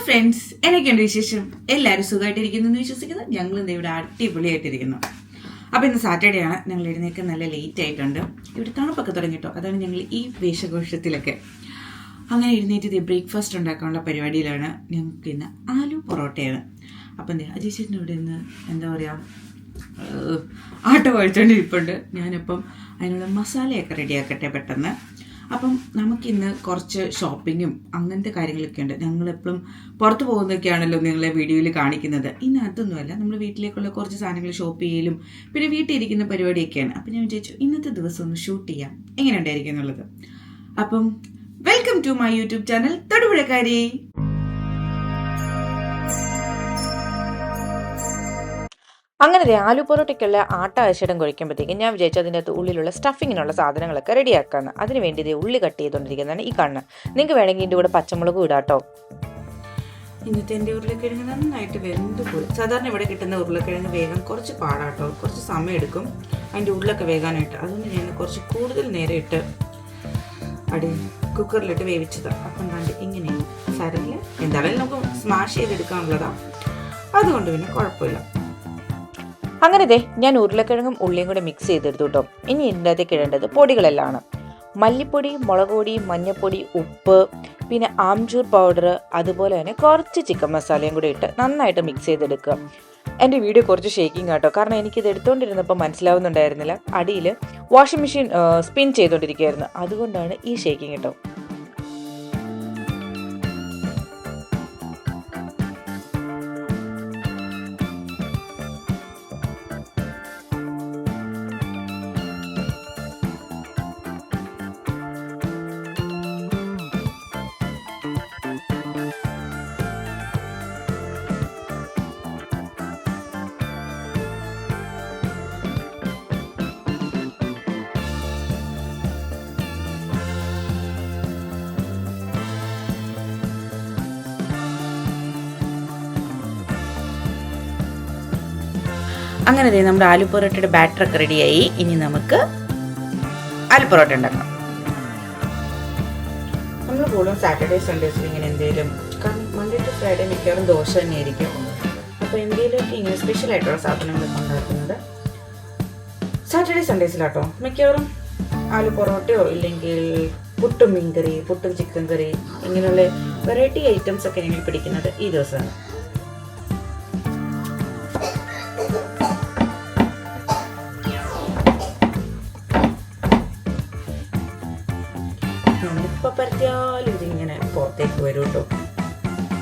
Friends, എനിക്കുണ്ട് വിശേഷം. എല്ലാവരും സുഖമായിട്ടിരിക്കുന്നു എന്ന് വിശ്വസിക്കുന്നു. ഞങ്ങൾ ഇന്ന് ഇവിടെ അടിപൊളിയായിട്ടിരിക്കുന്നു. അപ്പോൾ ഇന്ന് സാറ്റർഡേ ആണ്. ഞങ്ങൾ എഴുന്നേൽക്കാൻ നല്ല ലേറ്റ് ആയിട്ടുണ്ട്. ഇവിടെ തണുപ്പൊക്കെ തുടങ്ങിട്ടോ. അതാണ് ഞങ്ങൾ ഈ വേഷഘോഷത്തിലൊക്കെ അങ്ങനെ എഴുന്നേറ്റ് ബ്രേക്ക്ഫാസ്റ്റ് ഉണ്ടാക്കാനുള്ള പരിപാടിയിലാണ്. ഞങ്ങൾക്ക് ഇന്ന് ആലു പൊറോട്ടയാണ്. അപ്പം അജയ് ചേട്ടൻ ഇവിടെ നിന്ന് എന്താ പറയുക ആട്ട കുഴച്ചുകൊണ്ടിരിപ്പുണ്ട്. ഞാനിപ്പം അതിനുള്ള മസാലയൊക്കെ റെഡിയാക്കട്ടെ പെട്ടെന്ന്. അപ്പം നമുക്കിന്ന് കുറച്ച് ഷോപ്പിങ്ങും അങ്ങനത്തെ കാര്യങ്ങളൊക്കെ ഉണ്ട്. ഞങ്ങളെപ്പോഴും പുറത്ത് പോകുന്നതൊക്കെയാണല്ലോ നിങ്ങളെ വീഡിയോയിൽ കാണിക്കുന്നത്. ഇന്ന് അതൊന്നുമല്ല, നമ്മൾ വീട്ടിലേക്കുള്ള കുറച്ച് സാധനങ്ങൾ ഷോപ്പ് ചെയ്യലും പിന്നെ വീട്ടിൽ ഇരിക്കുന്ന പരിപാടിയൊക്കെയാണ്. അപ്പം ഞാൻ വിചാരിച്ചു ഇന്നത്തെ ദിവസം ഒന്ന് ഷൂട്ട് ചെയ്യാം, എങ്ങനെ ഉണ്ടായിരിക്കും എന്നുള്ളത്. അപ്പം welcome to my YouTube channel തൊടുപുഴക്കാരി. അങ്ങനെ ആലു പൊറോട്ടയ്ക്കുള്ള ആട്ട അരിശടം കുഴിക്കുമ്പോഴത്തേക്കും ഞാൻ വിചാരിച്ചു അതിൻ്റെ അകത്ത് ഉള്ളിലുള്ള സ്റ്റഫിങ്ങിനുള്ള സാധനങ്ങളൊക്കെ റെഡിയാക്കാമെന്ന്. അതിന് വേണ്ടി ഇത് ഉള്ളി കട്ട് ചെയ്തുകൊണ്ടിരിക്കുന്നതാണ് ഈ കാണുന്നത്. നിങ്ങൾക്ക് വേണമെങ്കിൽ ഇതിൻ്റെ കൂടെ പച്ചമുളകും ഇടാട്ടോ. ഇന്നത്തെ എൻ്റെ ഉരുളക്കിഴങ്ങ് നന്നായിട്ട് വെന്ത് പോയി. സാധാരണ ഇവിടെ കിട്ടുന്ന ഉരുളക്കിഴങ്ങ് വേഗം കുറച്ച് പാടാട്ടോ, കുറച്ച് സമയം എടുക്കും അതിൻ്റെ ഉള്ളൊക്കെ വേകാനായിട്ട്. അതുകൊണ്ട് ഞാൻ കുറച്ച് കൂടുതൽ നേരം ഇട്ട് കുക്കറിലിട്ട് വേവിച്ചത്. അപ്പം കണ്ട് ഇങ്ങനെയാണ് സാരമില്ല, എന്തായാലും നമുക്ക് സ്മാഷ് ചെയ്തെടുക്കാനുള്ളതാണ്, അതുകൊണ്ട് പിന്നെ കുഴപ്പമില്ല. അങ്ങനെ ഞാൻ ഉരുളക്കിഴങ്ങും ഉള്ളിയും കൂടെ മിക്സ് ചെയ്തെടുത്തു കേട്ടോ. ഇനി ഇതിൻ്റെ അകത്തേക്ക് ഇടേണ്ടത് പൊടികളെല്ലാം ആണ്. മല്ലിപ്പൊടി, മുളക് പൊടി, മഞ്ഞൾപ്പൊടി, ഉപ്പ്, പിന്നെ ആംചൂർ പൗഡർ, അതുപോലെ തന്നെ കുറച്ച് ചിക്കൻ മസാലയും കൂടി ഇട്ട് നന്നായിട്ട് മിക്സ് ചെയ്തെടുക്കുക. എൻ്റെ വീഡിയോ കുറച്ച് ഷേക്കിംഗ് ആട്ടോ, കാരണം എനിക്കിത് എടുത്തുകൊണ്ടിരുന്നപ്പോൾ മനസ്സിലാവുന്നുണ്ടായിരുന്നില്ല. അടിയിൽ വാഷിംഗ് മെഷീൻ സ്പിൻ ചെയ്തുകൊണ്ടിരിക്കുകയായിരുന്നു, അതുകൊണ്ടാണ് ഈ ഷേക്കിംഗ് കേട്ടോ. അങ്ങനെ നമ്മുടെ ആലു പൊറോട്ടയുടെ ബാറ്ററൊക്കെ റെഡിയായി. ഇനി നമുക്ക് ആലു പൊറോട്ട ഉണ്ടാക്കണം. നമ്മൾ കൂടുതലും സാറ്റർഡേ സൺഡേസിൽ ഇങ്ങനെ എന്തെങ്കിലും, കാരണം മൺഡേ ടു ഫ്രൈഡേ മിക്കവാറും ദോശ തന്നെയായിരിക്കും. അപ്പോൾ എന്തെങ്കിലുമൊക്കെ ഇങ്ങനെ സ്പെഷ്യലായിട്ടുള്ള സാധനങ്ങളൊക്കെ ഉണ്ടാക്കുന്നത് സാറ്റർഡേ സൺഡേസിലാട്ടോ. മിക്കവാറും ആലു പൊറോട്ടയോ ഇല്ലെങ്കിൽ പുട്ടും മീൻകറി, പുട്ടും ചിക്കൻ കറി, ഇങ്ങനെയുള്ള വെറൈറ്റി ഐറ്റംസ് ഒക്കെ ഞങ്ങൾ പിടിക്കുന്നത് ഈ ദിവസമാണ്. ഇപ്പോൾ പരത്തിയാലും ഇതിങ്ങനെ പുറത്തേക്ക് വരും കേട്ടോ.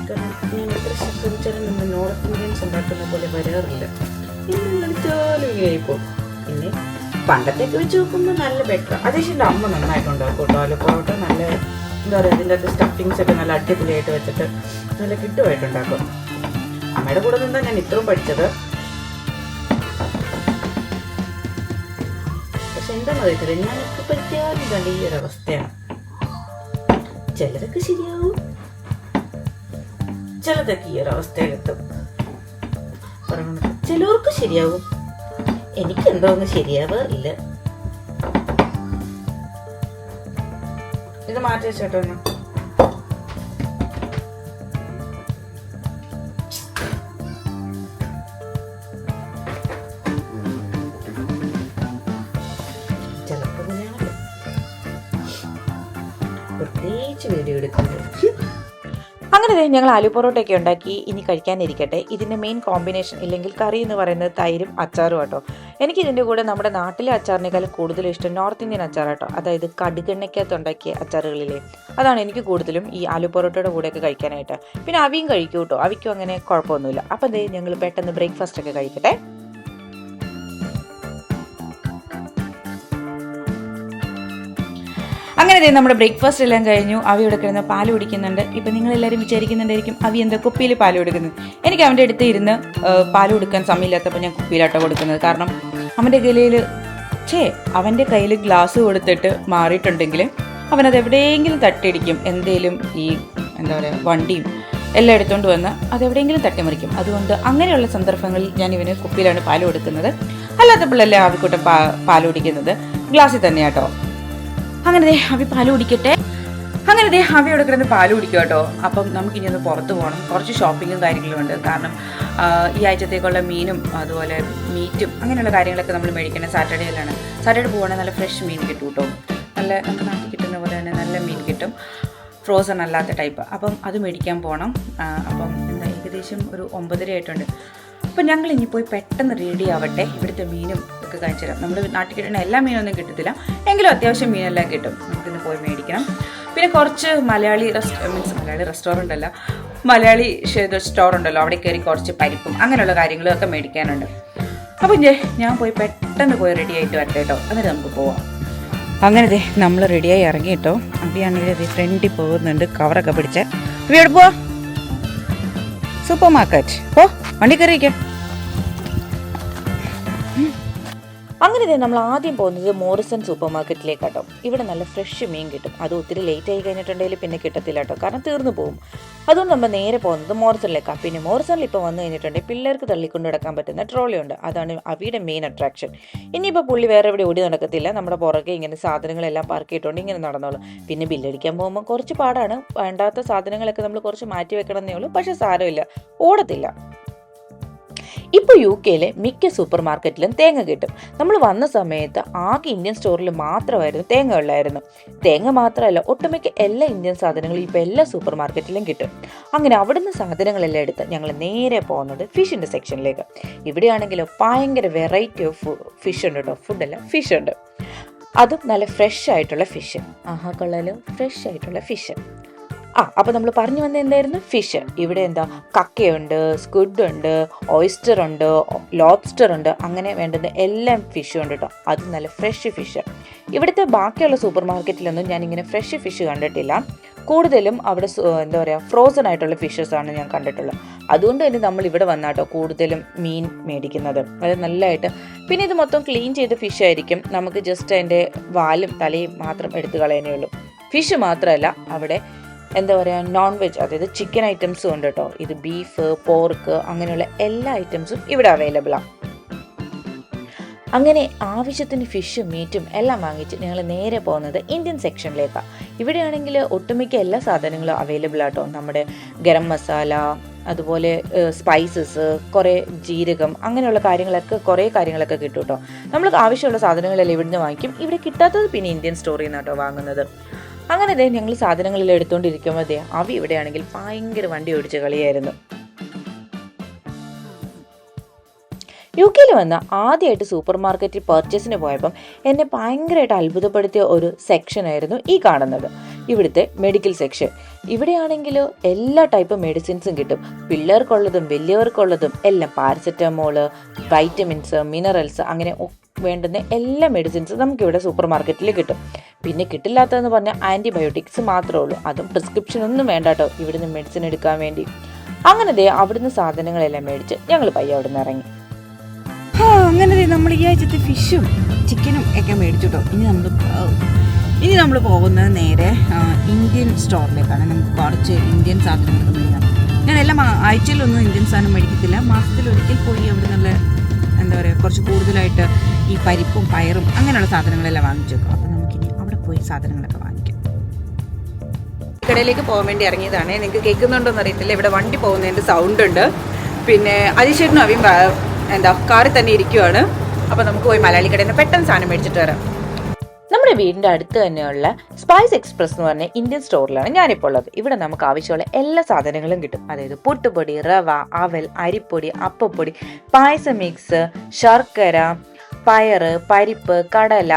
കാരണം ഞാൻ എത്ര ശ്രദ്ധിച്ചാലും നമ്മൾ നോർത്ത് ഇന്ത്യൻസ് ഉണ്ടാക്കുന്ന പോലെ വരാറില്ല. ഇന്നെടുത്താലും ഇങ്ങനെ ഇപ്പോൾ. പിന്നെ പണ്ടത്തേക്ക് വെച്ച് നോക്കുമ്പോൾ നല്ല ബെറ്റർ. അതേശൻ്റെ അമ്മ നന്നായിട്ടുണ്ടാക്കും കേട്ടോ ആലു പൊറോട്ട. നല്ല എന്താ പറയുക, അതിൻ്റെ അകത്ത് സ്റ്റഫിങ്സ് ഒക്കെ നല്ല അടിപൊളിയായിട്ട് വെച്ചിട്ട് നല്ല കിട്ടുമായിട്ടുണ്ടാക്കും. അമ്മയുടെ കൂടെ നിന്നാണ് ഞാൻ ഇത്രയും പഠിച്ചത്. പക്ഷെ എന്താണെന്ന് അറിയത്തില്ല, ഞാനൊക്കെ പറ്റിയാലും കണ്ട ഈ ഒരു അവസ്ഥയാണ്. ചിലതൊക്കെ ശരിയാവും, ചിലതൊക്കെ ഈ ഒരു അവസ്ഥയിലെത്തും. പറയുന്നത് ചിലർക്ക് ശരിയാവും, എനിക്കെന്തോ ഒന്നും ശരിയാവാറില്ല. ഇത് മാറ്റി വെച്ചോട്ടോ. ചിലപ്പോൾ ഇങ്ങനെയാണല്ലോ പ്രത്യേകിച്ച് വീഡിയോ എടുക്കുന്നത്. അങ്ങനെ ഞങ്ങൾ ആലു പൊറോട്ടയൊക്കെ ഉണ്ടാക്കി. ഇനി കഴിക്കാനിരിക്കട്ടെ. ഇതിൻ്റെ മെയിൻ കോമ്പിനേഷൻ ഇല്ലെങ്കിൽ കറി എന്ന് പറയുന്നത് തൈരും അച്ചാറും കേട്ടോ. എനിക്കിതിൻ്റെ കൂടെ നമ്മുടെ നാട്ടിലെ അച്ചാറിനേക്കാളും കൂടുതലും ഇഷ്ടം നോർത്ത് ഇന്ത്യൻ അച്ചാറാട്ടോ. അതായത് കടുകെണ്ണയ്ക്കകത്ത് ഉണ്ടാക്കിയ അച്ചാറുകളിലെ അതാണ് എനിക്ക് കൂടുതലും ഈ ആലു പൊറോട്ടയുടെ കൂടെയൊക്കെ കഴിക്കാനായിട്ട്. പിന്നെ അവിയും കഴിക്കും കേട്ടോ, അവിക്കും അങ്ങനെ കുഴപ്പമൊന്നുമില്ല. അപ്പം ഞങ്ങൾ പെട്ടെന്ന് ബ്രേക്ക്ഫാസ്റ്റ് ഒക്കെ കഴിക്കട്ടെ. അങ്ങനെ നമ്മുടെ ബ്രേക്ക്ഫാസ്റ്റ് എല്ലാം കഴിഞ്ഞു. അവി ഇവിടെ കിടന്ന് പാല് കുടിക്കുന്നുണ്ട്. ഇപ്പം നിങ്ങളെല്ലാവരും വിചാരിക്കുന്നുണ്ടായിരിക്കും അവി എന്താ കുപ്പിയിൽ പാല് കൊടുക്കുന്നത്. എനിക്ക് അവൻ്റെ അടുത്ത് ഇരുന്ന് പാല് കൊടുക്കാൻ സമയമില്ലാത്തപ്പോൾ ഞാൻ കുപ്പിയിലാട്ടോ കൊടുക്കുന്നത്. കാരണം അവൻ്റെ കയ്യിൽ ഗ്ലാസ് കൊടുത്തിട്ട് മാറിയിട്ടുണ്ടെങ്കിൽ അവനത് എവിടെയെങ്കിലും തട്ടിയടിക്കും. എന്തേലും ഈ എന്താ പറയുക വണ്ടിയും എല്ലാം എടുത്തുകൊണ്ട് വന്ന് അതെവിടെയെങ്കിലും തട്ടിമറിക്കും. അതുകൊണ്ട് അങ്ങനെയുള്ള സന്ദർഭങ്ങളിൽ ഞാൻ ഇവന് കുപ്പിയിലാണ് പാല് കൊടുക്കുന്നത്. അല്ലാത്തപ്പോഴല്ലേ ആവിക്കൂട്ടം പാല് കുടിക്കുന്നത് ഗ്ലാസ്സിൽ തന്നെയാട്ടോ. അങ്ങനെ അവി പാല് കുടിക്കട്ടെ. അങ്ങനെ ദേ അവ ഇവിടെ കിടന്ന് പാല് കുടിക്കും കേട്ടോ. അപ്പം നമുക്കിനി ഒന്ന് പുറത്ത് പോകണം. കുറച്ച് ഷോപ്പിങ്ങും കാര്യങ്ങളും ഉണ്ട്. കാരണം ഈ ആഴ്ചത്തേക്കുള്ള മീനും അതുപോലെ മീറ്റും അങ്ങനെയുള്ള കാര്യങ്ങളൊക്കെ നമ്മൾ മേടിക്കണം. സാറ്റർഡേയിലാണ്. സാറ്റർഡേ പോവുകയാണെങ്കിൽ നല്ല ഫ്രഷ് മീൻ കിട്ടും കേട്ടോ. നല്ല നമുക്ക് നാട്ടിൽ കിട്ടുന്ന പോലെ തന്നെ നല്ല മീൻ കിട്ടും, ഫ്രോസൺ അല്ലാത്ത ടൈപ്പ്. അപ്പം അത് മേടിക്കാൻ പോകണം. അപ്പം എന്താ ഏകദേശം ഒരു 9:30 ആയിട്ടുണ്ട്. അപ്പം ഞങ്ങൾ ഇനി പോയി പെട്ടെന്ന് റെഡി ആവട്ടെ. ഇവിടുത്തെ മീനും ഒക്കെ കാണിച്ചു തരാം. നമ്മൾ നാട്ടിൽ കിട്ടുന്ന എല്ലാ മീനൊന്നും കിട്ടത്തില്ല, എങ്കിലും അത്യാവശ്യം മീനെല്ലാം കിട്ടും. നമുക്കിന്ന് പോയി മേടിക്കണം. പിന്നെ കുറച്ച് മലയാളി റെസ്റ്റോറൻ്റ് അല്ല, മലയാളി സ്റ്റോർ ഉണ്ടല്ലോ, അവിടെ കയറി കുറച്ച് പരിപ്പും അങ്ങനെയുള്ള കാര്യങ്ങളൊക്കെ മേടിക്കാനുണ്ട്. അപ്പം ഞാൻ പോയി പെട്ടെന്ന് പോയി റെഡി ആയിട്ട് വരട്ടെ കേട്ടോ. എന്നിട്ട് നമുക്ക് പോവാം. അങ്ങനെ നമ്മൾ റെഡിയായി ഇറങ്ങി കേട്ടോ. അവിയാണെങ്കിൽ ഫ്രണ്ടിൽ പോകുന്നുണ്ട്, കവറൊക്കെ പിടിച്ച്. ഇവിടെ പോവാ സൂപ്പർ മാർക്കറ്റ്. വണ്ടി കയറിയിരിക്കാം. അങ്ങനെ നമ്മൾ ആദ്യം പോകുന്നത് മോറിസൺ സൂപ്പർ മാർക്കറ്റിലേക്കാട്ടോ. ഇവിടെ നല്ല ഫ്രഷ് മീൻ കിട്ടും. അത് ഒത്തിരി ലേറ്റ് ആയി കഴിഞ്ഞിട്ടുണ്ടെങ്കിൽ പിന്നെ കിട്ടത്തില്ല കേട്ടോ, കാരണം തീർന്നു പോകും. അതുകൊണ്ട് നമ്മൾ നേരെ പോകുന്നത് മോറിസണിലേക്കാണ്. പിന്നെ മോറിസണിൽ ഇപ്പോൾ വന്നു കഴിഞ്ഞിട്ടുണ്ടെങ്കിൽ പിള്ളേർക്ക് തള്ളിക്കൊണ്ട് നടക്കാൻ പറ്റുന്ന ട്രോളി ഉണ്ട്. അതാണ് അവയുടെ മെയിൻ അട്രാക്ഷൻ. ഇനിയിപ്പോൾ പുള്ളി വേറെ എവിടെ ഓടി നടക്കത്തില്ല, നമ്മുടെ പുറകെ ഇങ്ങനെ സാധനങ്ങളെല്ലാം പാർക്ക് ചെയ്തിട്ടുണ്ട് ഇങ്ങനെ നടന്നോളും. പിന്നെ ബില്ലടിക്കാൻ പോകുമ്പോൾ കുറച്ച് പാടാണ്. വേണ്ടാത്ത സാധനങ്ങളൊക്കെ നമ്മൾ കുറച്ച് മാറ്റി വെക്കണമെന്നേ ഉള്ളൂ. പക്ഷേ സാരമില്ല, ഓടത്തില്ല. ഇപ്പോൾ UK മിക്ക സൂപ്പർ മാർക്കറ്റിലും തേങ്ങ കിട്ടും. നമ്മൾ വന്ന സമയത്ത് ആകെ ഇന്ത്യൻ സ്റ്റോറിൽ മാത്രമായിരുന്നു തേങ്ങ ഉള്ളായിരുന്നു. തേങ്ങ മാത്രമല്ല, ഒട്ടുമിക്ക എല്ലാ ഇന്ത്യൻ സാധനങ്ങളും ഇപ്പോൾ എല്ലാ സൂപ്പർ മാർക്കറ്റിലും കിട്ടും. അങ്ങനെ അവിടുന്ന് സാധനങ്ങളെല്ലാം എടുത്ത് ഞങ്ങൾ നേരെ പോകുന്നത് ഫിഷിൻ്റെ സെക്ഷനിലേക്ക്. ഇവിടെയാണെങ്കിലോ ഭയങ്കര വെറൈറ്റി ഓഫ് ഫിഷ് ഉണ്ട് കേട്ടോ. ഫുഡല്ല, ഫിഷ് ഉണ്ട്. അതും നല്ല ഫ്രഷ് ആയിട്ടുള്ള ഫിഷ്. കൊള്ളാലോ, ഫ്രഷ് ആയിട്ടുള്ള ഫിഷ്. അപ്പോൾ നമ്മൾ പറഞ്ഞു വന്നത് എന്തായിരുന്നു? ഫിഷ്. ഇവിടെ എന്താ കക്കയുണ്ട്, സ്ക്വിഡ് ഉണ്ട്, ഓയിസ്റ്റർ ഉണ്ട്, ലോബ്സ്റ്റർ ഉണ്ട്, അങ്ങനെ വേണ്ടുന്ന എല്ലാം ഫിഷും ഉണ്ട് കേട്ടോ. അത് നല്ല ഫ്രഷ് ഫിഷ്. ഇവിടുത്തെ ബാക്കിയുള്ള സൂപ്പർ മാർക്കറ്റിലൊന്നും ഞാനിങ്ങനെ ഫ്രഷ് ഫിഷ് കണ്ടിട്ടില്ല. കൂടുതലും അവിടെ എന്താ പറയുക, ഫ്രോസൺ ആയിട്ടുള്ള ഫിഷസ് ആണ് ഞാൻ കണ്ടിട്ടുള്ളത്. അതുകൊണ്ട് തന്നെ നമ്മൾ ഇവിടെ വന്നാട്ടോ കൂടുതലും മീൻ മേടിക്കുന്നത്. അത് നല്ലതായിട്ട്. പിന്നെ ഇത് മൊത്തം ക്ലീൻ ചെയ്ത ഫിഷ് ആയിരിക്കും. നമുക്ക് ജസ്റ്റ് അതിൻ്റെ വാലും തലയും മാത്രം എടുത്തു കളയാനേ ഉള്ളൂ. ഫിഷ് മാത്രമല്ല, അവിടെ എന്താ പറയുക, നോൺ വെജ്, അതായത് ചിക്കൻ ഐറ്റംസും ഉണ്ട് കേട്ടോ. ഇത് ബീഫ്, പോർക്ക്, അങ്ങനെയുള്ള എല്ലാ ഐറ്റംസും ഇവിടെ അവൈലബിൾ ആണ്. അങ്ങനെ ആവശ്യത്തിന് ഫിഷും മീറ്റും എല്ലാം വാങ്ങിച്ച് ഞങ്ങൾ നേരെ പോകുന്നത് ഇന്ത്യൻ സെക്ഷനിലേക്കാണ്. ഇവിടെയാണെങ്കിൽ ഒട്ടുമിക്ക എല്ലാ സാധനങ്ങളും അവൈലബിൾ ആട്ടോ. നമ്മുടെ ഗരം മസാല, അതുപോലെ സ്പൈസസ്, കുറേ ജീരകം, അങ്ങനെയുള്ള കുറേ കാര്യങ്ങളൊക്കെ കിട്ടും കേട്ടോ. നമ്മൾക്ക് ആവശ്യമുള്ള സാധനങ്ങളെല്ലാം ഇവിടുന്ന് വാങ്ങിക്കും. ഇവിടെ കിട്ടാത്തത് പിന്നെ ഇന്ത്യൻ സ്റ്റോറിൽ നിന്നാട്ടോ വാങ്ങുന്നത്. അങ്ങനെ ഞങ്ങൾ സാധനങ്ങളെല്ലാം എടുത്തുകൊണ്ടിരിക്കുമ്പോൾ അവ ഇവിടെയാണെങ്കിൽ ഭയങ്കര വണ്ടി ഓടിച്ച കളിയായിരുന്നു. UK വന്ന് ആദ്യമായിട്ട് സൂപ്പർ മാർക്കറ്റിൽ പർച്ചേസിന് പോയപ്പം എന്നെ ഭയങ്കരമായിട്ട് അത്ഭുതപ്പെടുത്തിയ ഒരു സെക്ഷനായിരുന്നു ഈ കാണുന്നത്, ഇവിടുത്തെ മെഡിക്കൽ സെക്ഷൻ. ഇവിടെയാണെങ്കിൽ എല്ലാ ടൈപ്പ് മെഡിസിൻസും കിട്ടും. പിള്ളേർക്കുള്ളതും വലിയവർക്കുള്ളതും എല്ലാം. പാരസെറ്റമോള്, വൈറ്റമിൻസ്, മിനറൽസ്, അങ്ങനെ വേണ്ടുന്ന എല്ലാ മെഡിസിൻസും നമുക്കിവിടെ സൂപ്പർ മാർക്കറ്റിൽ കിട്ടും. പിന്നെ കിട്ടില്ലാത്തതെന്ന് പറഞ്ഞാൽ ആൻറ്റിബയോട്ടിക്സ് മാത്രമേ ഉള്ളൂ. അതും പ്രിസ്ക്രിപ്ഷൻ ഒന്നും വേണ്ട കേട്ടോ ഇവിടുന്ന് മെഡിസിൻ എടുക്കാൻ വേണ്ടി. അങ്ങനെ അവിടുന്ന് സാധനങ്ങളെല്ലാം മേടിച്ച് ഞങ്ങൾ പയ്യെ അവിടെ നിന്ന് ഇറങ്ങി. അങ്ങനെ നമ്മൾ ഈ ആഴ്ചത്തെ ഫിഷും ചിക്കനും ഒക്കെ മേടിച്ചു കേട്ടോ. ഇനി നമ്മൾ പോകുന്നത് നേരെ ഇന്ത്യൻ സ്റ്റോറിലേക്കാണ്. നമുക്ക് കുറച്ച് ഇന്ത്യൻ സാധനങ്ങളൊക്കെ മേടിക്കാം. ഞാൻ എല്ലാ ആഴ്ചയിലൊന്നും ഇന്ത്യൻ സാധനം മേടിക്കത്തില്ല. മാസത്തിലൊരിക്കൽ പോയി അവിടെ നിന്നുള്ള എന്താ പറയുക, കുറച്ച് കൂടുതലായിട്ട് ഈ പരിപ്പും പയറും അങ്ങനെയുള്ള സാധനങ്ങളെല്ലാം വാങ്ങിച്ചു വെക്കും. അപ്പോൾ നമുക്കിനി അവിടെ പോയി സാധനങ്ങളൊക്കെ വാങ്ങിക്കാം. കടയിലേക്ക് പോകാൻ വേണ്ടി ഇറങ്ങിയതാണ്. നിങ്ങൾക്ക് കേൾക്കുന്നുണ്ടോയെന്ന് അറിയത്തില്ല, ഇവിടെ വണ്ടി പോകുന്നതിൻ്റെ സൗണ്ട് ഉണ്ട്. പിന്നെ അതിശേഷനും അവയും കാറിൽ തന്നെ ഇരിക്കുവാണ്. അപ്പോൾ നമുക്ക് പോയി മലയാളി കടയിൽ നിന്ന് പെട്ടെന്ന് സാധനം മേടിച്ചിട്ട് വരാം. നമ്മുടെ വീടിൻ്റെ അടുത്ത് തന്നെയുള്ള സ്പൈസ് എക്സ്പ്രസ് എന്ന് പറഞ്ഞ ഇന്ത്യൻ സ്റ്റോറിലാണ് ഞാനിപ്പോൾ ഉള്ളത്. ഇവിടെ നമുക്ക് ആവശ്യമുള്ള എല്ലാ സാധനങ്ങളും കിട്ടും. അതായത് പുട്ടുപൊടി, റവ, അവൽ, അരിപ്പൊടി, അപ്പപ്പൊടി, പായസ മിക്സ്, ശർക്കര, പയറ്, പരിപ്പ്, കടല,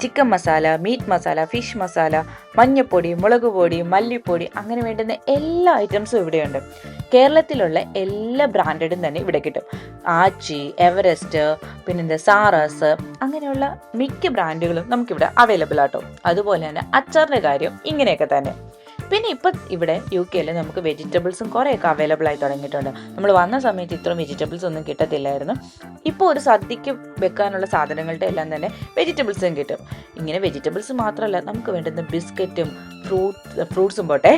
chicken masala, meat masala, fish masala, മഞ്ഞപ്പൊടി, മുളക് പൊടി, മല്ലിപ്പൊടി, അങ്ങനെ വേണ്ടുന്ന എല്ലാ ഐറ്റംസും ഇവിടെയുണ്ട്. കേരളത്തിലുള്ള എല്ലാ ബ്രാൻഡഡും തന്നെ ഇവിടെ കിട്ടും. ആച്ചി, എവറസ്റ്റ്, പിന്നെന്താ സാറാസ്, അങ്ങനെയുള്ള മിക്ക ബ്രാൻഡുകളും നമുക്കിവിടെ അവൈലബിൾ ആട്ടോ. അതുപോലെ തന്നെ അച്ചാറിൻ്റെ കാര്യം ഇങ്ങനെയൊക്കെ തന്നെ. പിന്നെ ഇപ്പം ഇവിടെ UK നമുക്ക് വെജിറ്റബിൾസും കുറേയൊക്കെ അവൈലബിൾ ആയി തുടങ്ങിയിട്ടുണ്ട്. നമ്മൾ വന്ന സമയത്ത് ഇത്രയും വെജിറ്റബിൾസ് ഒന്നും കിട്ടത്തില്ലായിരുന്നു. ഇപ്പോൾ ഒരു സദ്യക്ക് വെക്കാനുള്ള സാധനങ്ങളുടെ എല്ലാം തന്നെ വെജിറ്റബിൾസും കിട്ടും. ഇങ്ങനെ വെജിറ്റബിൾസ് മാത്രമല്ല, നമുക്ക് വേണ്ടുന്ന ബിസ്ക്കറ്റും ഫ്രൂട്ട്സും പോട്ടെ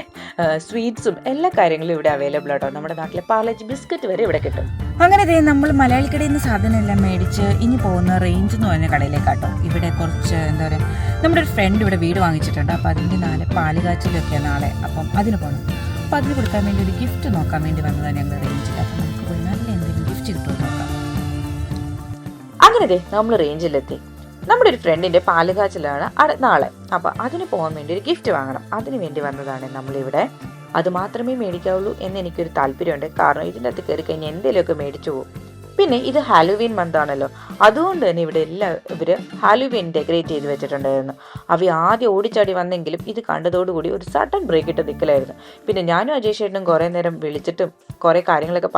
സ്വീറ്റ്സും എല്ലാ കാര്യങ്ങളും ഇവിടെ അവൈലബിൾ ആട്ടോ. നമ്മുടെ നാട്ടിലെ പാർലേജ് ബിസ്ക്കറ്റ് വരെ ഇവിടെ കിട്ടും. അങ്ങനെ നമ്മൾ മലയാളിക്കടയിൽ നിന്ന് സാധനം എല്ലാം മേടിച്ച് ഇനി പോകുന്ന റേഞ്ച് എന്ന് പറഞ്ഞ കടയിലേക്കാട്ടോ. ഇവിടെ കുറച്ച് എന്താ പറയുക, നമ്മുടെ ഒരു ഫ്രണ്ട് ഇവിടെ വീട് വാങ്ങിച്ചിട്ടുണ്ട്. അപ്പോൾ അതിൻ്റെ നാളെ പാലുകാച്ചിലൊക്കെയാണ് നാളെ. അപ്പം അതിന് പോകണം. അപ്പം അതിന് കൊടുക്കാൻ വേണ്ടി ഒരു ഗിഫ്റ്റ് നോക്കാൻ വേണ്ടി വന്നതാണ് ഞങ്ങൾ റേഞ്ചിൽ. അപ്പം നമുക്ക് പോയി നല്ല എന്തെങ്കിലും ഗിഫ്റ്റ് കിട്ടുമെന്ന് നോക്കാം. അങ്ങനെ നമ്മൾ റേഞ്ചിലെത്തി. നമ്മുടെ ഒരു ഫ്രണ്ടിൻ്റെ പാലുകാച്ചിലാണ് നാളെ. അപ്പോൾ അതിന് പോകാൻ വേണ്ടി ഒരു ഗിഫ്റ്റ് വാങ്ങണം. അതിന് വേണ്ടി വന്നതാണ് നമ്മളിവിടെ. അത് മാത്രമേ മേടിക്കാവുള്ളൂ എന്ന് എനിക്കൊരു താല്പര്യമുണ്ട്. കാരണം ഇതിൻ്റെ അകത്ത് കയറി കഴിഞ്ഞാൽ എന്തെങ്കിലുമൊക്കെ മേടിച്ചു പോകും. പിന്നെ ഇത് ഹാലോവീൻ മന്ത് ആണല്ലോ, അതുകൊണ്ട് തന്നെ ഇവിടെ ഇവർ ഹാലോവീൻ ഡെക്കറേറ്റ് ചെയ്ത് വെച്ചിട്ടുണ്ടായിരുന്നു. അവ ആദ്യം ഓടിച്ചാടി വന്നെങ്കിലും ഇത് കണ്ടതോടുകൂടി ഒരു സഡൻ ബ്രേക്ക് ഇട്ട് നിൽക്കലായിരുന്നു. പിന്നെ ഞാനും അജയ് ചേട്ടനും കുറേ നേരം വിളിച്ചിട്ടും കുറേ കാര്യങ്ങളൊക്കെ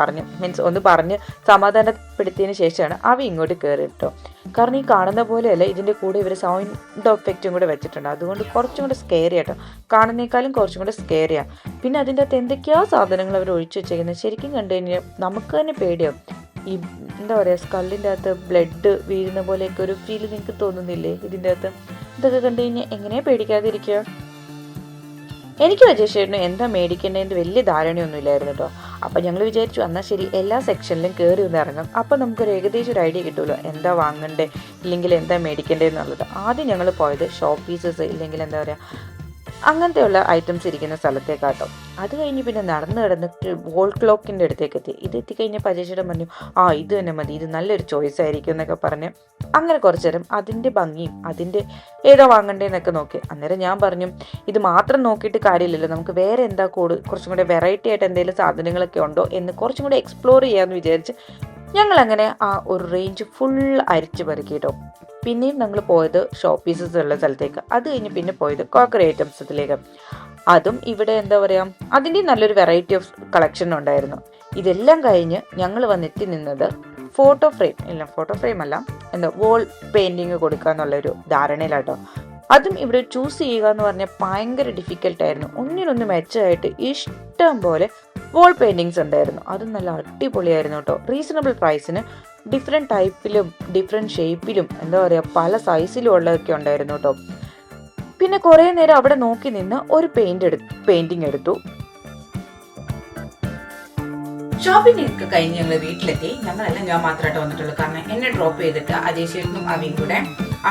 പറഞ്ഞ് സമാധാനപ്പെടുത്തിയതിന് ശേഷമാണ് അവ ഇങ്ങോട്ട് കയറി കേട്ടോ. കാരണം ഈ കാണുന്ന പോലെയല്ല, ഇതിൻ്റെ കൂടെ ഇവർ സൗണ്ട് എഫക്റ്റും കൂടെ വെച്ചിട്ടുണ്ട്. അതുകൊണ്ട് കുറച്ചും കൂടെ സ്കെയറി ആട്ടോ, കാണുന്നേക്കാളും കുറച്ചും കൂടെ സ്കെയറിയാണ്. പിന്നെ അതിൻ്റെ അകത്ത് എന്തൊക്കെയാ സാധനങ്ങൾ അവർ ഒഴിച്ചു വെച്ചേക്കുന്നത് ശരിക്കും കണ്ടു കഴിഞ്ഞാൽ നമുക്ക് തന്നെ പേടിയാവും. ഈ എന്താ പറയുക, സ്കള്ളിൻ്റെ അകത്ത് ബ്ലഡ് വീഴുന്ന പോലെയൊക്കെ ഒരു ഫീൽ നിങ്ങൾക്ക് തോന്നുന്നില്ലേ? ഇതിൻ്റെ അകത്ത് ഇതൊക്കെ കണ്ടു കഴിഞ്ഞാൽ എങ്ങനെയാണ് പേടിക്കാതിരിക്കുക? എനിക്ക് അജയ് എന്താ മേടിക്കേണ്ടതിൻ്റെ വലിയ ധാരണയൊന്നും ഇല്ലായിരുന്നു കേട്ടോ. അപ്പം ഞങ്ങൾ വിചാരിച്ചു എന്നാൽ ശരി എല്ലാ സെക്ഷനിലും കയറി ഒന്ന് ഇറങ്ങാം. അപ്പം നമുക്കൊരു ഏകദേശം ഒരു ഐഡിയ കിട്ടുമല്ലോ എന്താ വാങ്ങണ്ടേ ഇല്ലെങ്കിൽ എന്താ മേടിക്കേണ്ടത് എന്നുള്ളത്. ആദ്യം ഞങ്ങൾ പോയത് ഷോപ്പ് പീസസ് ഇല്ലെങ്കിൽ എന്താ പറയുക അങ്ങനത്തെയുള്ള ഐറ്റംസ് ഇരിക്കുന്ന സ്ഥലത്തേക്കാട്ടോ. അത് കഴിഞ്ഞ് പിന്നെ നടന്ന് കിടന്ന് വോൾ ക്ലോക്കിൻ്റെ അടുത്തേക്ക് എത്തി. ഇത് എത്തിക്കഴിഞ്ഞപ്പോൾ അജയ് പറഞ്ഞു ഇത് തന്നെ മതി, ഇത് നല്ലൊരു ചോയ്സ് ആയിരിക്കും എന്നൊക്കെ പറഞ്ഞ് അങ്ങനെ കുറച്ചു നേരം അതിൻ്റെ ഭംഗിയും അതിൻ്റെ ഏതോ വാങ്ങണ്ടേന്നൊക്കെ നോക്കി. അന്നേരം ഞാൻ പറഞ്ഞു ഇത് മാത്രം നോക്കിയിട്ട് കാര്യമില്ലല്ലോ, നമുക്ക് വേറെ എന്താ കുറച്ചും കൂടെ വെറൈറ്റി ആയിട്ട് എന്തെങ്കിലും സാധനങ്ങളൊക്കെ ഉണ്ടോ എന്ന് കുറച്ചും കൂടെ എക്സ്പ്ലോർ ചെയ്യാമെന്ന് വിചാരിച്ച് ഞങ്ങളങ്ങനെ ആ ഒരു റേഞ്ച് ഫുൾ അരിച്ചു പെറുക്കി കേട്ടോ. പിന്നെയും ഞങ്ങൾ പോയത് ഷോപ്പ് പീസസ് ഉള്ള സ്ഥലത്തേക്ക്. അത് കഴിഞ്ഞ് പിന്നെ പോയത് ക്രോക്കറി ഐറ്റംസിലേക്ക്. അതും ഇവിടെ എന്താ പറയുക അതിൻ്റെ നല്ലൊരു വെറൈറ്റി ഓഫ് കളക്ഷൻ ഉണ്ടായിരുന്നു. ഇതെല്ലാം കഴിഞ്ഞ് ഞങ്ങൾ വന്നെത്തി നിന്നത് ഫോട്ടോ ഫ്രെയിം അല്ല എന്താ വോൾ പെയിൻറ്റിങ് കൊടുക്കുക എന്നുള്ളൊരു ധാരണയിലാട്ടോ. അതും ഇവിടെ ചൂസ് ചെയ്യുക എന്ന് പറഞ്ഞാൽ ഭയങ്കര ഡിഫിക്കൽട്ടായിരുന്നു. ഒന്നിനൊന്ന് മെച്ചമായിട്ട് ഇഷ്ടം പോലെ വോൾ പെയിൻറ്റിങ്സ് ഉണ്ടായിരുന്നു. അതും നല്ല അടിപൊളിയായിരുന്നു കേട്ടോ. റീസണബിൾ പ്രൈസിന് ഡിഫറെൻറ്റ് ടൈപ്പിലും ഡിഫറെൻറ്റ് ഷേപ്പിലും എന്താ പറയുക പല സൈസിലും ഉള്ളതൊക്കെ ഉണ്ടായിരുന്നു കേട്ടോ. പിന്നെ കുറേ നേരം അവിടെ നോക്കി നിന്ന് ഒരു പെയിൻറ്റിങ് എടുത്തു. ഷോപ്പിംഗ് ഒക്കെ കഴിഞ്ഞ് ഞങ്ങൾ വീട്ടിലെത്തി. ഞങ്ങളെല്ലാം ഞാൻ മാത്രമായിട്ട് വന്നിട്ടുള്ളൂ. കാരണം എന്നെ ഡ്രോപ്പ് ചെയ്തിട്ട് അജയ് ചേട്ടനും അവയും കൂടെ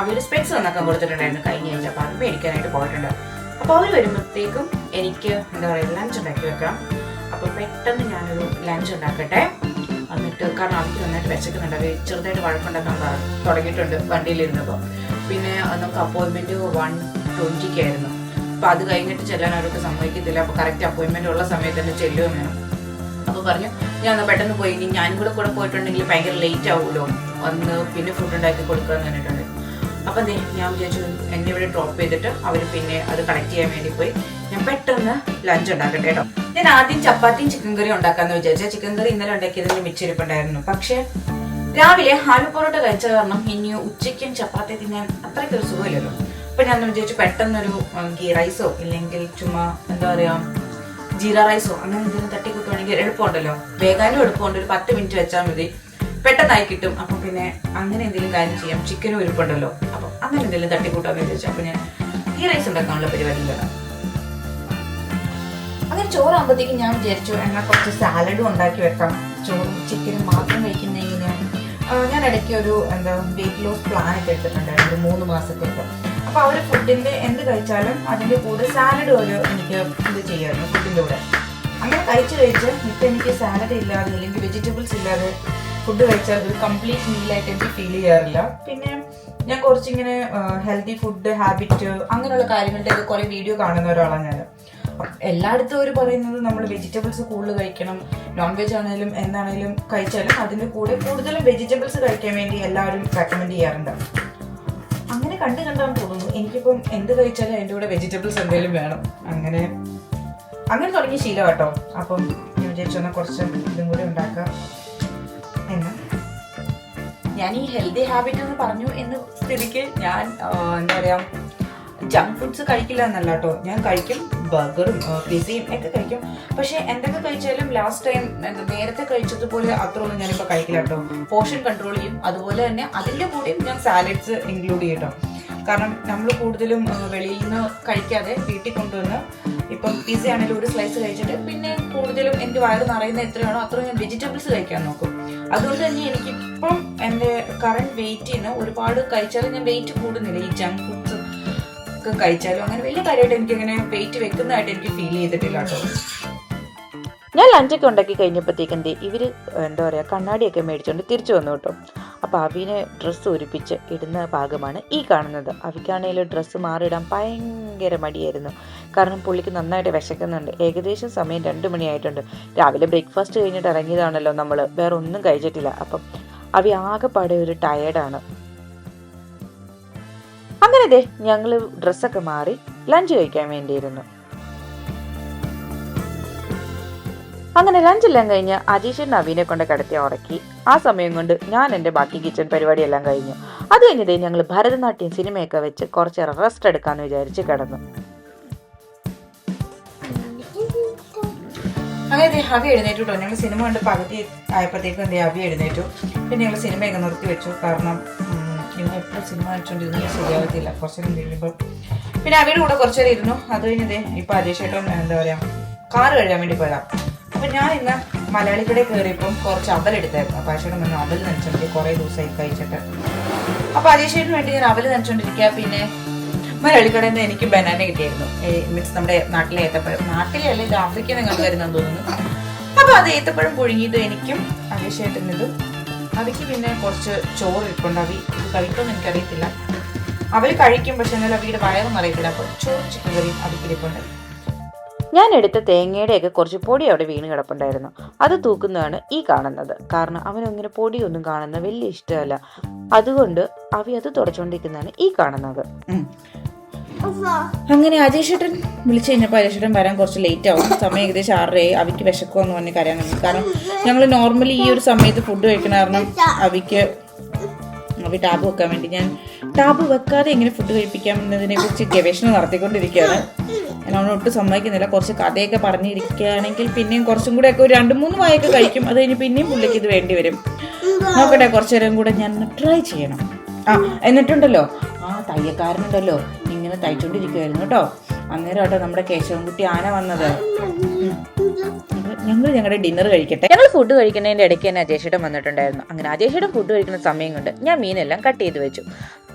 അവർ സ്പെക്സ് വന്നൊക്കെ കൊടുത്തിട്ടുണ്ടായിരുന്നു കഴിഞ്ഞ ആഴ്ച. അപ്പോൾ അത് മേടിക്കാനായിട്ട് പോയിട്ടുണ്ട്. അപ്പോൾ അവർ വരുമ്പോഴത്തേക്കും എനിക്ക് എന്താ പറയുക ലഞ്ച് ഉണ്ടാക്കി വെക്കാം. അപ്പോൾ പെട്ടെന്ന് ഞാനൊരു ലഞ്ച് ഉണ്ടാക്കട്ടെ. എന്നിട്ട് കാരണം അവർക്ക് നന്നായിട്ട് വിശക്കുന്നുണ്ട്. അവർ ചെറുതായിട്ട് വഴക്കുണ്ടാക്കാൻ തുടങ്ങിയിട്ടുണ്ട് വണ്ടിയിലിരുന്നപ്പോൾ. പിന്നെ നമുക്ക് അപ്പോയിൻമെൻറ്റ് 1:20 ആയിരുന്നു. അപ്പോൾ അത് കഴിഞ്ഞിട്ട് ചെല്ലാൻ അവർക്ക് സമ്മതിക്കത്തില്ല. അപ്പോൾ കറക്റ്റ് അപ്പോയിൻമെൻറ്റ് ഉള്ള സമയത്ത് തന്നെ ചെല്ലുകയും വേണം. അപ്പോൾ പറഞ്ഞു ഞാൻ പെട്ടെന്ന് പോയി, ഇനി ഞാനും കൂടെ പോയിട്ടുണ്ടെങ്കിൽ ഭയങ്കര ലേറ്റ് ആവുമല്ലോ, വന്ന് പിന്നെ ഫുഡ് ഉണ്ടാക്കി കൊടുക്കാമെന്ന് പറഞ്ഞിട്ടുണ്ട്. അപ്പം ഞാൻ വിചാരിച്ചു എന്നെ ഇവിടെ ഡ്രോപ്പ് ചെയ്തിട്ട് അവർ പിന്നെ അത് കളക്ട് ചെയ്യാൻ വേണ്ടി പോയി. ഞാൻ പെട്ടെന്ന് ലഞ്ച് ഉണ്ടാക്കട്ടെ കേട്ടോ. ഞാൻ ആദ്യം ചപ്പാത്തിയും ചിക്കൻ കറിയും ഉണ്ടാക്കാമെന്ന് വിചാരിച്ചാൽ ചിക്കൻ കറി ഇന്നലെ ഉണ്ടാക്കിയതിന് മിച്ചിരിപ്പുണ്ടായിരുന്നു. പക്ഷേ രാവിലെ ആലു പൊറോട്ട കഴിച്ച കാരണം ഇനി ഉച്ചയ്ക്കും ചപ്പാത്തി തിന്നാൻ അത്രയ്ക്കൊരു സുഖമില്ലല്ലോ. അപ്പം ഞാൻ വിചാരിച്ചു പെട്ടെന്നൊരു ഗീ റൈസോ ഇല്ലെങ്കിൽ ചുമ്മാ എന്താ പറയുക ജീര റൈസോ അങ്ങനെ എന്തെങ്കിലും തട്ടിക്കൂട്ടുവാണെങ്കിൽ എളുപ്പമുണ്ടല്ലോ, വേഗാനും എളുപ്പമുണ്ട്. ഒരു 10 മിനിറ്റ് വെച്ചാൽ മതി, പെട്ടെന്നായി കിട്ടും. അപ്പം പിന്നെ അങ്ങനെ എന്തെങ്കിലും കാര്യം ചെയ്യാം. ചിക്കനും എളുപ്പമുണ്ടല്ലോ, അപ്പം അങ്ങനെ എന്തെങ്കിലും തട്ടിക്കൂട്ടാന്ന് വിചാരിച്ചു. അപ്പം ഞാൻ ഗീ റൈസ് ഉണ്ടാക്കാനുള്ള പരിപാടിയിലാണ്. അങ്ങനെ ചോറാകുമ്പോഴത്തേക്കും ഞാൻ വിചാരിച്ചു എന്നാൽ കുറച്ച് സാലഡും ഉണ്ടാക്കി വെക്കാം. ചോറും ചിക്കനും മാത്രം കഴിക്കുന്നതെങ്കിൽ ഞാൻ ഇടയ്ക്ക് ഒരു വെയിറ്റ് ലോസ് പ്ലാൻ ഒക്കെ എടുത്തിട്ടുണ്ടായിരുന്നു 3 മാസത്തേക്ക്. അപ്പോൾ അവർ ഫുഡിൻ്റെ എന്ത് കഴിച്ചാലും അതിൻ്റെ കൂടെ സാലഡ് എനിക്ക് ഇത് ചെയ്യാമായിരുന്നു ഫുഡിൻ്റെ കൂടെ. അങ്ങനെ കഴിച്ച് ഇപ്പം എനിക്ക് സാലഡ് ഇല്ലാതെ അല്ലെങ്കിൽ വെജിറ്റബിൾസ് ഇല്ലാതെ ഫുഡ് കഴിച്ചാൽ ഒരു കംപ്ലീറ്റ് മീലായിട്ട് എനിക്ക് ഫീൽ ചെയ്യാറില്ല. പിന്നെ ഞാൻ കുറച്ചിങ്ങനെ ഹെൽത്തി ഫുഡ് ഹാബിറ്റ് അങ്ങനെയുള്ള കാര്യങ്ങളുടെയൊക്കെ കുറേ വീഡിയോ കാണുന്ന ഒരാളാണ് ഞാൻ. എല്ലായിടത്തും അവർ പറയുന്നത് നമ്മൾ വെജിറ്റബിൾസ് കൂടുതൽ കഴിക്കണം, നോൺ വെജ് ആണെങ്കിലും എന്താണെങ്കിലും കഴിച്ചാലും അതിൻ്റെ കൂടെ കൂടുതലും വെജിറ്റബിൾസ് കഴിക്കാൻ വേണ്ടി എല്ലാവരും റെക്കമെൻഡ് ചെയ്യാറുണ്ട്. അങ്ങനെ കണ്ടാന്ന് തോന്നുന്നു. എനിക്കിപ്പം എന്ത് കഴിച്ചാലും അതിൻ്റെ കൂടെ വെജിറ്റബിൾസ് എന്തെങ്കിലും വേണം. അങ്ങനെ തുടങ്ങിയ ശീലം കേട്ടോ. അപ്പം ഞാൻ വിചാരിച്ചു കുറച്ച് ഇതും കൂടി ഉണ്ടാക്കാം എന്ന്. ഞാൻ ഈ ഹെൽത്തി ഹാബിറ്റ് എന്ന് പറഞ്ഞു എന്ന സ്ഥിതിക്ക് ഞാൻ എന്താ പറയുക ജങ്ക് ഫുഡ്സ് കഴിക്കില്ല എന്നല്ല കേട്ടോ, ഞാൻ കഴിക്കും. ബർഗറും പിസയും ഒക്കെ കഴിക്കും. പക്ഷെ എന്തൊക്കെ കഴിച്ചാലും ലാസ്റ്റ് ടൈം നേരത്തെ കഴിച്ചതുപോലെ അത്രയൊന്നും ഞാനിപ്പോൾ കഴിക്കില്ല കേട്ടോ. പോർഷൻ കൺട്രോൾ ചെയ്യും. അതുപോലെ തന്നെ അതിൻ്റെ കൂടെയും ഞാൻ സാലഡ്സ് ഇൻക്ലൂഡ് ചെയ്യും കേട്ടോ. കാരണം നമ്മൾ കൂടുതലും വെളിയിൽ നിന്ന് കഴിക്കാതെ വീട്ടിൽ കൊണ്ടുവന്ന് ഇപ്പം പിസ ആണെങ്കിലും ഒരു സ്ലൈസ് കഴിച്ചിട്ട് പിന്നെ കൂടുതലും എൻ്റെ വയറ് നിറയുന്ന എത്രയാണോ അത്രയും ഞാൻ വെജിറ്റബിൾസ് കഴിക്കാൻ നോക്കും. അതുകൊണ്ട് തന്നെ എനിക്കിപ്പം എൻ്റെ കറണ്ട് വെയിറ്റിൽ നിന്ന് ഒരുപാട് കഴിച്ചാലും ഞാൻ വെയിറ്റ് കൂടുന്നില്ല. ഈ ജങ്ക് ഫുഡ്സ് ഒക്കെ കഴിച്ചാലും അങ്ങനെ വലിയ കാര്യമായിട്ട് എനിക്കങ്ങനെ വെയിറ്റ് വെക്കുന്നതായിട്ട് എനിക്ക് ഫീൽ ചെയ്തിട്ടില്ല കേട്ടോ. ഞാൻ ലഞ്ചൊക്കെ ഉണ്ടാക്കി കഴിഞ്ഞപ്പോഴത്തേക്കും ഇവർ എന്താ പറയുക കണ്ണാടിയൊക്കെ മേടിച്ചുകൊണ്ട് തിരിച്ചു വന്നു കേട്ടോ. അപ്പോൾ അവിനെ ഡ്രസ്സ് ഒരുപ്പിച്ച് ഇടുന്ന ഭാഗമാണ് ഈ കാണുന്നത്. അവിക്കാണെങ്കിൽ ഡ്രസ്സ് മാറിയിടാൻ ഭയങ്കര മടിയായിരുന്നു. കാരണം പുള്ളിക്ക് നന്നായിട്ട് വിശക്കുന്നുണ്ട്. ഏകദേശം സമയം 2 മണിയായിട്ടുണ്ട്. രാവിലെ ബ്രേക്ക്ഫാസ്റ്റ് കഴിഞ്ഞിട്ട് ഇറങ്ങിയതാണല്ലോ നമ്മൾ, വേറെ ഒന്നും കഴിച്ചിട്ടില്ല. അപ്പം അവി ആകെപ്പാടെ ഒരു ടയേർഡാണ്. അങ്ങനെ ഞങ്ങൾ ഡ്രസ്സൊക്കെ മാറി ലഞ്ച് കഴിക്കാൻ വേണ്ടിയിരുന്നു. അങ്ങനെ ലഞ്ചെല്ലാം കഴിഞ്ഞ് അജീഷ് നവീനെ കൊണ്ട് കിടത്തി ഉറക്കി. ആ സമയം കൊണ്ട് ഞാൻ എൻ്റെ ബാക്കി കിച്ചൺ പരിപാടിയെല്ലാം കഴിഞ്ഞു. അത് കഴിഞ്ഞതേ ഞങ്ങൾ ഭരതനാട്യം സിനിമയൊക്കെ വെച്ച് കുറച്ചേറെ റെസ്റ്റ് എടുക്കാമെന്ന് വിചാരിച്ച് കിടന്നു. അങ്ങനെ ഹവി എഴുന്നേറ്റു കേട്ടോ. ഞങ്ങൾ സിനിമ കണ്ട് പകുതി ആയപ്പോഴത്തേക്കും ഹവി എഴുന്നേറ്റു. പിന്നെ ഞങ്ങൾ സിനിമയൊക്കെ നിർത്തി വെച്ചു. കാരണം ഇന്ന് എപ്പോഴും സിനിമ കഴിച്ചുകൊണ്ടിരുന്നത് ശരിയാകത്തില്ല. കുറച്ചേരം കഴിയുമ്പോൾ പിന്നെ അവയുടെ കൂടെ കുറച്ചേരം ഇരുന്നു. അത് കഴിഞ്ഞതേ ഇപ്പം അജീഷ് ചേട്ടൻ എന്താ പറയുക കാറ് കഴുകാൻ വേണ്ടി പോയതാണ്. അപ്പം ഞാൻ ഇന്ന് മലയാളി കടയിൽ കയറിയപ്പം കുറച്ച് അവലെടുത്തായിരുന്നു. അപ്പോൾ അജീഷേട്ടൻ വന്നു അവൽ നനച്ചോണ്ടി കുറേ ദിവസമായി കഴിച്ചിട്ട്. അപ്പോൾ അജീഷേട്ടന് വേണ്ടി ഞാൻ അവൽ നനച്ചോണ്ടിരിക്കുക. പിന്നെ മലയാളി കടയിൽ നിന്ന് എനിക്ക് ബനാന കിട്ടിയായിരുന്നു. മീൻസ് നമ്മുടെ നാട്ടിലെ ഏത്തപ്പഴം. നാട്ടിലെ അല്ല, ഇത് ആഫ്രിക്കയിൽ നിന്ന് കണ്ടു വരുന്നതെന്ന് തോന്നുന്നു. അപ്പോൾ അത് ഏത്തപ്പഴം പുഴുങ്ങിയത് എനിക്കും അജീഷേട്ടനിതും. അവയ്ക്ക് പിന്നെ കുറച്ച് ചോറ് ഇരിപ്പുണ്ട്. അവി ഇത് കഴിക്കുമെന്ന് എനിക്കറിയത്തില്ല. അവർ കഴിക്കും, പക്ഷെ എന്നാലും അവയുടെ വയറൊന്നും അറിയത്തില്ല. അപ്പോൾ ചോറ് ചിക്കൻ കറിയും അവയ്ക്കിരിപ്പുണ്ട്. ഞാൻ എടുത്ത തേങ്ങയുടെയൊക്കെ കുറച്ച് പൊടി അവിടെ വീണ് കിടപ്പുണ്ടായിരുന്നു. അത് തൂക്കുന്നതാണ് ഈ കാണുന്നത്. കാരണം അവനങ്ങനെ പൊടിയൊന്നും കാണുന്ന വലിയ ഇഷ്ടമല്ല. അതുകൊണ്ട് അവ അത് തുടച്ചുകൊണ്ടിരിക്കുന്നതാണ് ഈ കാണുന്നത്. അങ്ങനെ അജീഷേട്ടൻ വിളിച്ചു കഴിഞ്ഞപ്പോൾ അജീഷേട്ടൻ വരാൻ കുറച്ച് ലേറ്റ് ആവും. സമയം ഏകദേശം 6:30. അവയ്ക്ക് വിശക്കുമെന്ന് പറഞ്ഞ് കരയാൻ തുടങ്ങി. കാരണം ഞങ്ങൾ നോർമലി ഈ ഒരു സമയത്ത് ഫുഡ് കഴിക്കണ കാരണം അവയ്ക്ക് ടാബ് വെക്കാൻ വേണ്ടി ഞാൻ ടാബ് വെക്കാതെ എങ്ങനെ ഫുഡ് കഴിപ്പിക്കാം എന്നതിനെ കുറിച്ച് ഗവേഷണം നടത്തിക്കൊണ്ടിരിക്കുകയാണ്. ഞാൻ അവനൊട്ടും സമ്മതിക്കുന്നില്ല. കുറച്ച് കഥയൊക്കെ പറഞ്ഞിരിക്കുകയാണെങ്കിൽ പിന്നെയും കുറച്ചും കൂടെ ഒക്കെ ഒരു 2-3 വായൊക്കെ കഴിക്കും. അത് കഴിഞ്ഞ് പിന്നെയും പുള്ളിക്ക് ഇത് വേണ്ടി വരും. നോക്കട്ടെ, കുറച്ചു നേരം കൂടെ ഞാൻ ട്രൈ ചെയ്യണം. എന്നിട്ടുണ്ടല്ലോ തയ്യക്കാരനുണ്ടല്ലോ ഇങ്ങനെ തയ്ച്ചോണ്ടിരിക്കുവായിരുന്നു കേട്ടോ. അന്നേരം കേട്ടോ നമ്മുടെ കേശവൻകുട്ടി ആന വന്നത്. ഞങ്ങൾ ഞങ്ങളുടെ ഡിന്നർ കഴിക്കട്ടെ. ഞങ്ങൾ ഫുഡ് കഴിക്കുന്നതിൻ്റെ ഇടയ്ക്ക് തന്നെ അജേഷേട്ടൻ വന്നിട്ടുണ്ടായിരുന്നു. അങ്ങനെ അജേഷേട്ടൻ ഫുഡ് കഴിക്കുന്ന സമയം കൊണ്ട് ഞാൻ മീനെല്ലാം കട്ട് ചെയ്ത് വെച്ചു.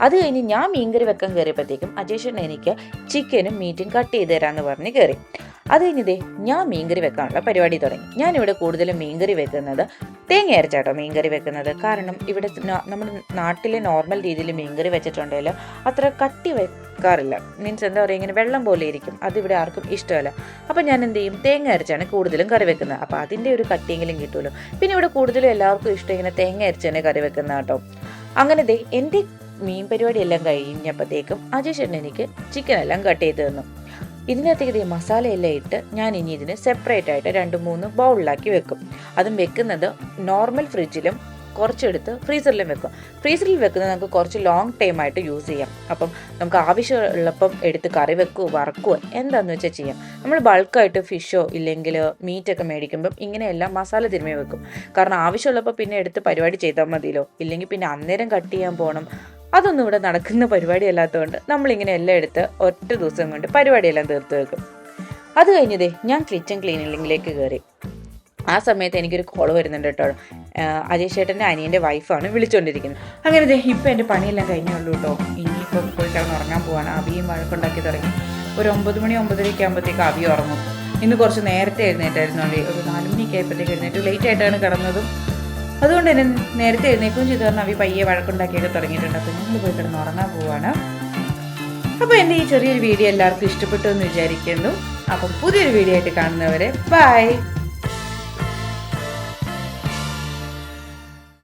അത് കഴിഞ്ഞ് ഞാൻ മീൻകറി വെക്കാൻ കയറിയപ്പോഴത്തേക്കും അജേഷേട്ടൻ എനിക്ക് ചിക്കനും മീറ്റും കട്ട് ചെയ്ത് തരാമെന്ന് പറഞ്ഞ് കയറി. അത് കഴിഞ്ഞതേ ഞാൻ മീൻകറി വെക്കാനുള്ള പരിപാടി തുടങ്ങി. ഞാനിവിടെ കൂടുതലും മീൻകറി വെക്കുന്നത് തേങ്ങ അരച്ചാട്ടോ മീൻകറി വെക്കുന്നത്. കാരണം ഇവിടെ നമ്മുടെ നാട്ടിലെ നോർമൽ രീതിയിൽ മീൻകറി വെച്ചിട്ടുണ്ടെങ്കിൽ അത്ര കട്ടി വെക്കാറില്ല. മീൻസ് എന്താ പറയുക, ഇങ്ങനെ വെള്ളം പോലെ ഇരിക്കും. അതിവിടെ ആർക്കും ഇഷ്ടമല്ല. അപ്പം ഞാൻ എന്ത് ചെയ്യും, തേങ്ങ അരച്ചാണ് കൂടുതലും കറി വെക്കുന്നത്. അപ്പോൾ അതിൻ്റെ ഒരു കട്ടിയെങ്കിലും കിട്ടുമല്ലോ. പിന്നെ ഇവിടെ കൂടുതലും എല്ലാവർക്കും ഇഷ്ടം ഇങ്ങനെ തേങ്ങ അരച്ച് തന്നെ കറി വെക്കുന്ന കേട്ടോ. അങ്ങനെ എൻ്റെ മീൻ പരിപാടി എല്ലാം കഴിഞ്ഞപ്പോഴത്തേക്കും അജേഷേട്ടൻ എനിക്ക് ചിക്കനെല്ലാം കട്ട് ചെയ്ത് തന്നു. ഇതിനകത്തേക്ക് മസാലയെല്ലാം ഇട്ട് ഞാൻ ഇനി ഇതിന് സെപ്പറേറ്റ് ആയിട്ട് 2-3 ബൗളിലാക്കി വെക്കും. അതും വെക്കുന്നത് നോർമൽ ഫ്രിഡ്ജിലും കുറച്ചെടുത്ത് ഫ്രീസറിലും വെക്കും. ഫ്രീസറിൽ വെക്കുന്നത് നമുക്ക് കുറച്ച് ലോങ് ടൈം ആയിട്ട് യൂസ് ചെയ്യാം. അപ്പം നമുക്ക് ആവശ്യമുള്ളപ്പം എടുത്ത് കറി വെക്കുകയോ വറക്കുകയോ എന്താണെന്ന് വെച്ചാൽ ചെയ്യാം. നമ്മൾ ബൾക്കായിട്ട് ഫിഷോ ഇല്ലെങ്കിൽ മീറ്റൊക്കെ മേടിക്കുമ്പം ഇങ്ങനെയെല്ലാം മസാല തിരുമ്മി വെക്കും. കാരണം ആവശ്യമുള്ളപ്പോൾ പിന്നെ എടുത്ത് പരിപാടി ചെയ്താൽ മതിയല്ലോ. ഇല്ലെങ്കിൽ പിന്നെ അന്നേരം കട്ട് ചെയ്യാൻ പോകണം. അതൊന്നും ഇവിടെ നടക്കുന്ന പരിപാടി അല്ലാത്തതുകൊണ്ട് നമ്മളിങ്ങനെ എല്ലാം എടുത്ത് ഒറ്റ ദിവസം കൊണ്ട് പരിപാടിയെല്ലാം തീർത്ത് വെക്കും. അത് കഴിഞ്ഞതേ ഞാൻ കിച്ചൺ ക്ലീനിങ്ങിലേക്ക് കയറി. ആ സമയത്ത് എനിക്കൊരു കോൾ വരുന്നുണ്ട് കേട്ടോ. അജേഷേട്ടൻ്റെ അനിയൻ്റെ വൈഫാണ് വിളിച്ചുകൊണ്ടിരിക്കുന്നത്. അങ്ങനെ ഇപ്പം എൻ്റെ പണിയെല്ലാം കഴിഞ്ഞുള്ളൂ കേട്ടോ. ഇനിയിപ്പം പോയി കിടന്ന് ഉറങ്ങാൻ പോവാണ്. അവിയും വഴക്കുണ്ടാക്കി തുടങ്ങി. ഒരു 9 മണി 9:30 ആകുമ്പോഴത്തേക്ക് അവി ഉറങ്ങും. ഇന്ന് കുറച്ച് നേരത്തെ എഴുന്നേറ്റായിരുന്നു. ഒരു 4 മണിയൊക്കെ ആയപ്പോഴത്തേക്ക് എഴുന്നേറ്റ്. ലേറ്റ് ആയിട്ടാണ് കിടന്നതും. അതുകൊണ്ട് തന്നെ നേരത്തെ എഴുന്നേക്കുകയും ചെയ്തു. കാരണം അവി പയ്യെ വഴക്കുണ്ടാക്കിയൊക്കെ തുടങ്ങിയിട്ടുണ്ട്. അപ്പോൾ ഞങ്ങൾ പോയി കിടന്ന് ഉറങ്ങാൻ പോവാണ്. അപ്പോൾ എൻ്റെ ഈ ചെറിയൊരു വീഡിയോ എല്ലാവർക്കും ഇഷ്ടപ്പെട്ടു എന്ന് വിചാരിക്കുന്നു. അപ്പം പുതിയൊരു വീഡിയോ ആയിട്ട് കാണുന്നവരെ ബൈ.